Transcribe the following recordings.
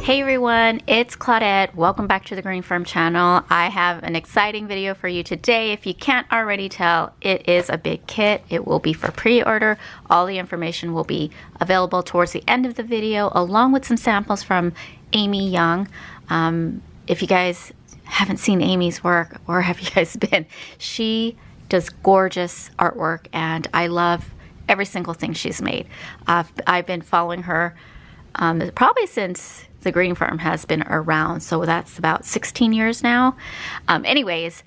Hey everyone, it's Claudette. Welcome back to the Green Farm channel. I have an exciting video for you today. If you can't already tell, it is a big kit. It will be for pre-order. All the information will be available towards the end of the video, along with some samples from Amy Young. If you guys haven't seen Amy's work, where have you guys been? She does gorgeous artwork, and I love every single thing she's made. I've been following her probably since the Green Farm has been around, so that's about 16 years now. Anyways,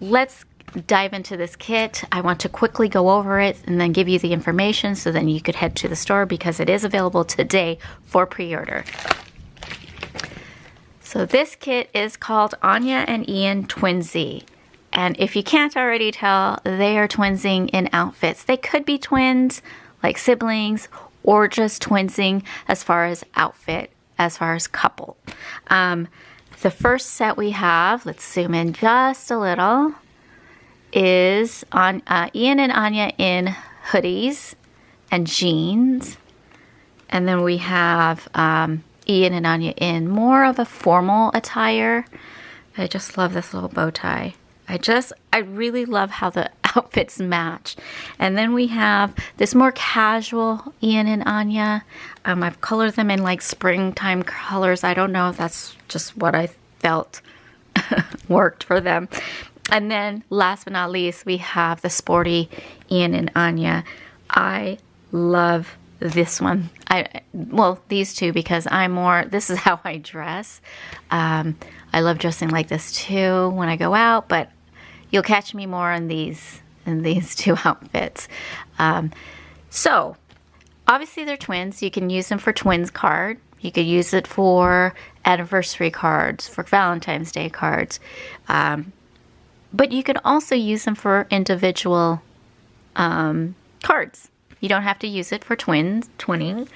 let's dive into this kit. I want to quickly go over it and then give you the information so then you could head to the store because it is available today for pre-order. So this kit is called Anya and Ian Twinsy. And if you can't already tell, they are twinsing in outfits. They could be twins, like siblings, or just twinsing as far as outfit, as far as couple. The first set we have, let's zoom in just a little, is on Ian and Anya in hoodies and jeans. And then we have Ian and Anya in more of a formal attire. I just love this little bow tie. I really love how the outfits match. And then we have this more casual Ian and Anya. I've colored them in like springtime colors. I don't know if that's just what I felt worked for them. And then last but not least, we have the sporty Ian and Anya. I love this one. Well, these two, because this is how I dress. I love dressing like this too when I go out, but you'll catch me more in these two outfits. So obviously they're twins. You can use them for twins card. You could use it for anniversary cards, for Valentine's Day cards. But you could also use them for individual cards. You don't have to use it for twinning.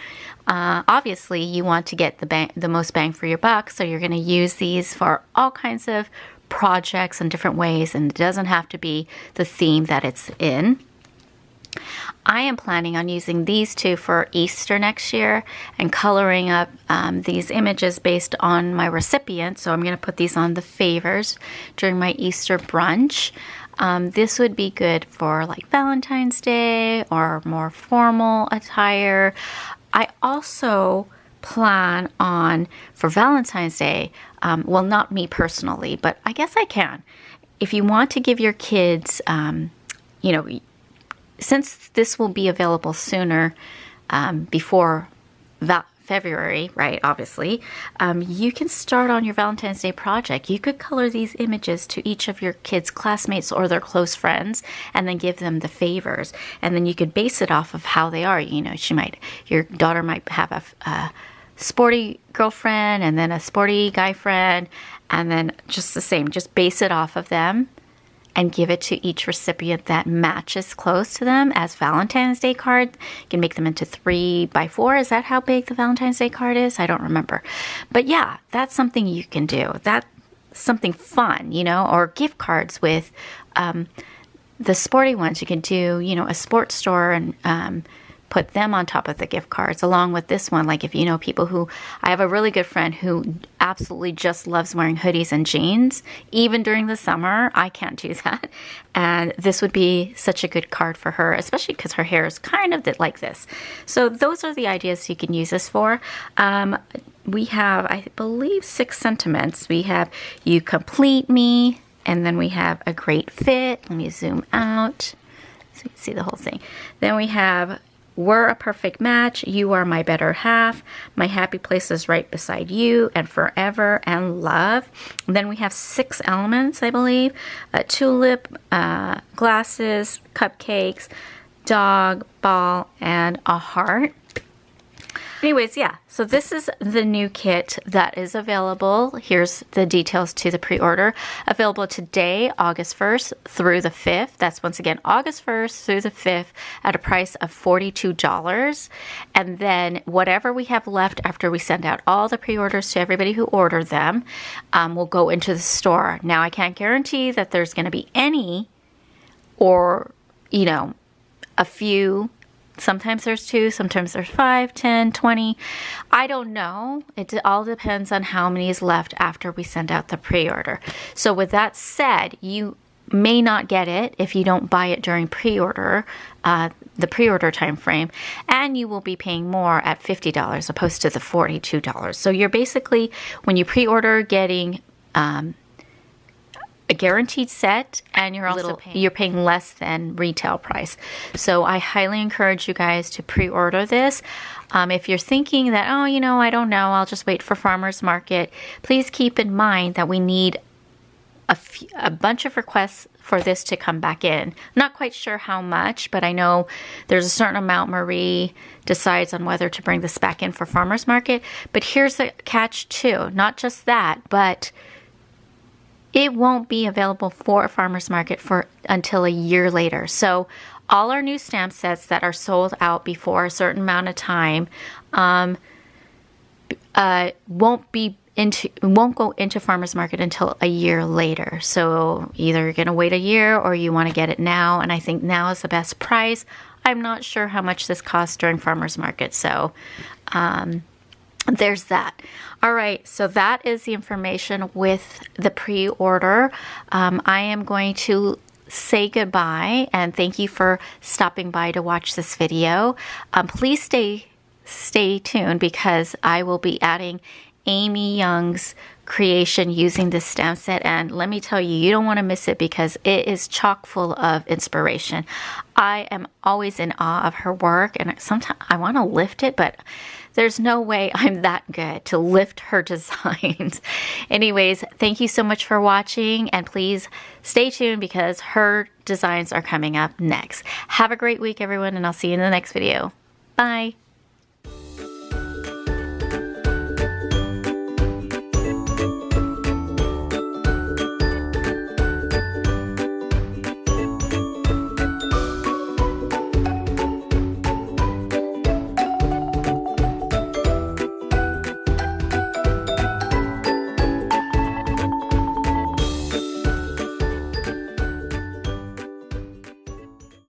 Obviously, you want to get the most bang for your buck, so you're going to use these for all kinds of projects in different ways, and it doesn't have to be the theme that it's in. I am planning on using these two for Easter next year and coloring up these images based on my recipient. So I'm going to put these on the favors during my Easter brunch. This would be good for like Valentine's Day or more formal attire. I also plan on, for Valentine's Day, well, not me personally, but I guess I can. If you want to give your kids, since this will be available sooner, before February, right, obviously, you can start on your Valentine's Day project. You could color these images to each of your kids' classmates or their close friends and then give them the favors. And then you could base it off of how they are. You know, your daughter might have a sporty girlfriend and then a sporty guy friend, and then just the same, just base it off of them and give it to each recipient that matches close to them as Valentine's Day cards. You can make them into 3x4. Is that how big the Valentine's Day card is? I don't remember. But yeah, that's something you can do. That's something fun, or gift cards with the sporty ones. You can do, a sports store and put them on top of the gift cards along with this one. Like if you know people who, I have a really good friend who absolutely just loves wearing hoodies and jeans, even during the summer. I can't do that. And this would be such a good card for her, especially because her hair is kind of like this. So those are the ideas you can use this for. We have, I believe, 6 sentiments. We have you complete me, and then we have a great fit. Let me zoom out so you can see the whole thing. Then we have we're a perfect match, you are my better half, my happy place is right beside you, and forever, and love. And then we have 6 elements, I believe. A tulip, glasses, cupcakes, dog, ball, and a heart. Anyways, yeah, so this is the new kit that is available. Here's the details to the pre-order. Available today, August 1st through the 5th. That's once again August 1st through the 5th at a price of $42. And then whatever we have left after we send out all the pre-orders to everybody who ordered them will go into the store. Now, I can't guarantee that there's going to be any or, a few Sometimes there's 2, sometimes there's 5, 10, 20. I don't know. It all depends on how many is left after we send out the pre-order. So with that said, you may not get it if you don't buy it during pre-order, the pre-order time frame, and you will be paying more at $50 opposed to the $42. So you're basically, when you pre-order, getting a guaranteed set, and you're also paying less than retail price. So I highly encourage you guys to pre-order this. If you're thinking that, oh, you know, I don't know, I'll just wait for farmers market, please keep in mind that we need a bunch of requests for this to come back in. Not quite sure how much, but I know there's a certain amount Marie decides on whether to bring this back in for farmers market. But here's the catch too, not just that, but it won't be available for a farmer's market until a year later. So all our new stamp sets that are sold out before a certain amount of time won't go into farmer's market until a year later. So either you're going to wait a year or you want to get it now. And I think now is the best price. I'm not sure how much this costs during farmer's market. So there's that. All right, so that is the information with the pre-order. I am going to say goodbye and thank you for stopping by to watch this video. Please stay tuned because I will be adding Amy Young's creation using this stamp set, and let me tell you, you don't want to miss it because it is chock full of inspiration. I am always in awe of her work, and sometimes I want to lift it, but there's no way I'm that good to lift her designs. Anyways, thank you so much for watching, and please stay tuned because her designs are coming up next. Have a great week, everyone, and I'll see you in the next video. Bye.